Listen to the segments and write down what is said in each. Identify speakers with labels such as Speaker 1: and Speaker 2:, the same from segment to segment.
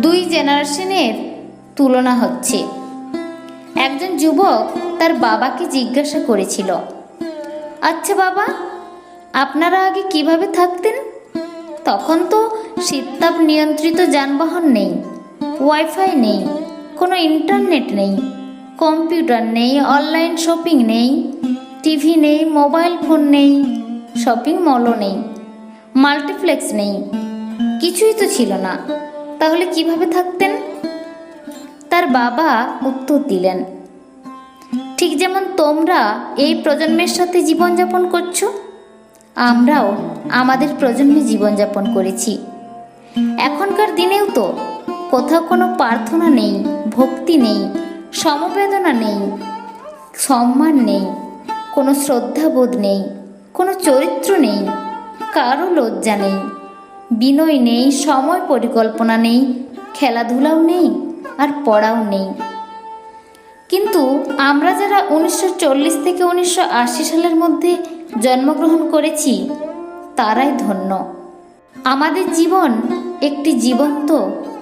Speaker 1: দুই জেনারেশনের তুলনা হচ্ছে। একজন যুবক তার বাবাকে জিজ্ঞাসা করেছিল, আচ্ছা বাবা, আপনারা আগে কিভাবে থাকতেন? তখন তো শীততাপ নিয়ন্ত্রিত যানবাহন নেই, ওয়াইফাই নেই, কোনো ইন্টারনেট নেই, কম্পিউটার নেই, অনলাইন শপিং নেই, টিভি নেই, মোবাইল ফোন নেই, শপিং মলও নেই, মাল্টিপ্লেক্স নেই, কিছুই তো ছিল না। তাহলে কিভাবে থাকতেন? তার বাবা উত্তর দিলেন, ঠিক যেমন তোমরা এই প্রজন্মের সাথে জীবনযাপন করছো, আমরাও আমাদের প্রজন্মে জীবনযাপন করেছি। এখনকার দিনেও তো কোথাও কোনো প্রার্থনা নেই, ভক্তি নেই, সমবেদনা নেই, সম্মান নেই, কোনো শ্রদ্ধাবোধ নেই, কোনো চরিত্র নেই, কারো লজ্জা নেই, বিনয় নেই, সময় পরিকল্পনা নেই, খেলাধুলাও নেই, আর পড়াও নেই। কিন্তু আমরা যারা 1940 থেকে 1980 সালের মধ্যে জন্মগ্রহণ করেছি তারাই ধন্য। আমাদের জীবন একটি জীবন্ত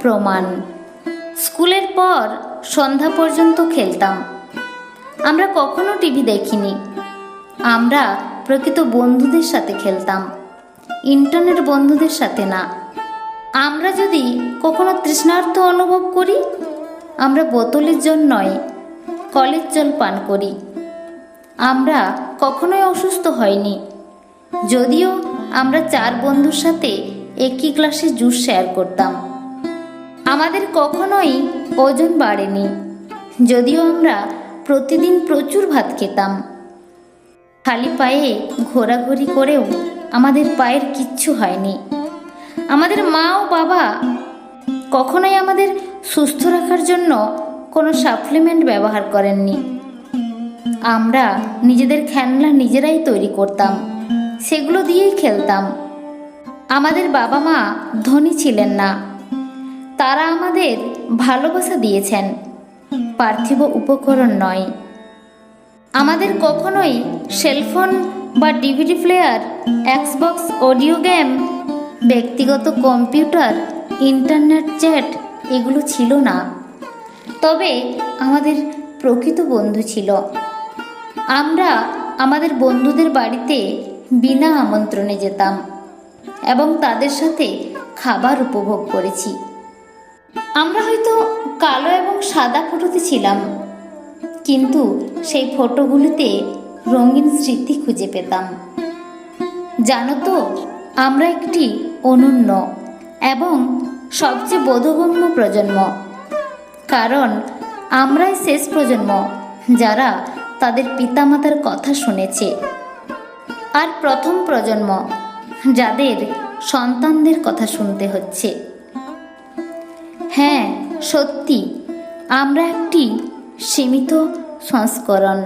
Speaker 1: প্রমাণ। স্কুলের পর সন্ধ্যা পর্যন্ত খেলতাম। আমরা কখনো টিভি দেখিনি। আমরা প্রকৃত বন্ধুদের সাথে খেলতাম, ইন্টারনেট বন্ধুদের সাথে না। আমরা যদি কখনো তৃষ্ণার্ত অনুভব করি, আমরা বোতলের জল নয়, কলের জল পান করি। আমরা কখনোই অসুস্থ হইনি, যদিও আমরা 4 বন্ধুর সাথে একই গ্লাসে জুস শেয়ার করতাম। আমাদের কখনোই ওজন বাড়েনি, যদিও আমরা প্রতিদিন প্রচুর ভাত খেতাম। খালি পায়ে ঘোরাঘুরি করেও আমাদের পায়ের কিচ্ছু হয়নি। আমাদের মা ও বাবা কখনোই আমাদের সুস্থ রাখার জন্য কোনো সাপ্লিমেন্ট ব্যবহার করেননি। আমরা নিজেদের খেলনা নিজেরাই তৈরি করতাম, সেগুলো দিয়েই খেলতাম। আমাদের বাবা মা ধনী ছিলেন না, তারা আমাদের ভালোবাসা দিয়েছেন, পার্থিব উপকরণ নয়। আমাদের কখনোই সেলফোন বা DVD player, Xbox audio game, ব্যক্তিগত কম্পিউটার, ইন্টারনেট চ্যাট এগুলো ছিল না। তবে আমাদের প্রকৃত বন্ধু ছিল। আমরা আমাদের বন্ধুদের বাড়িতে বিনা আমন্ত্রণে যেতাম এবং তাদের সাথে খাবার উপভোগ করেছি। আমরা হয়তো কালো এবং সাদা ফটোতে ছিলাম, কিন্তু সেই ফটোগুলিতে রঙিন স্মৃতি খুঁজে পেতাম। জানো তো, আমরা একটি অনন্য এবং সবচেয়ে বোধগম্য প্রজন্ম, কারণ আমরাই শেষ প্রজন্ম যারা তাদের পিতামাতার কথা শুনেছে, আর প্রথম প্রজন্ম যাদের সন্তানদের কথা শুনতে হচ্ছে। হ্যাঁ, সত্যি আমরা একটি সীমিত সংস্করণ।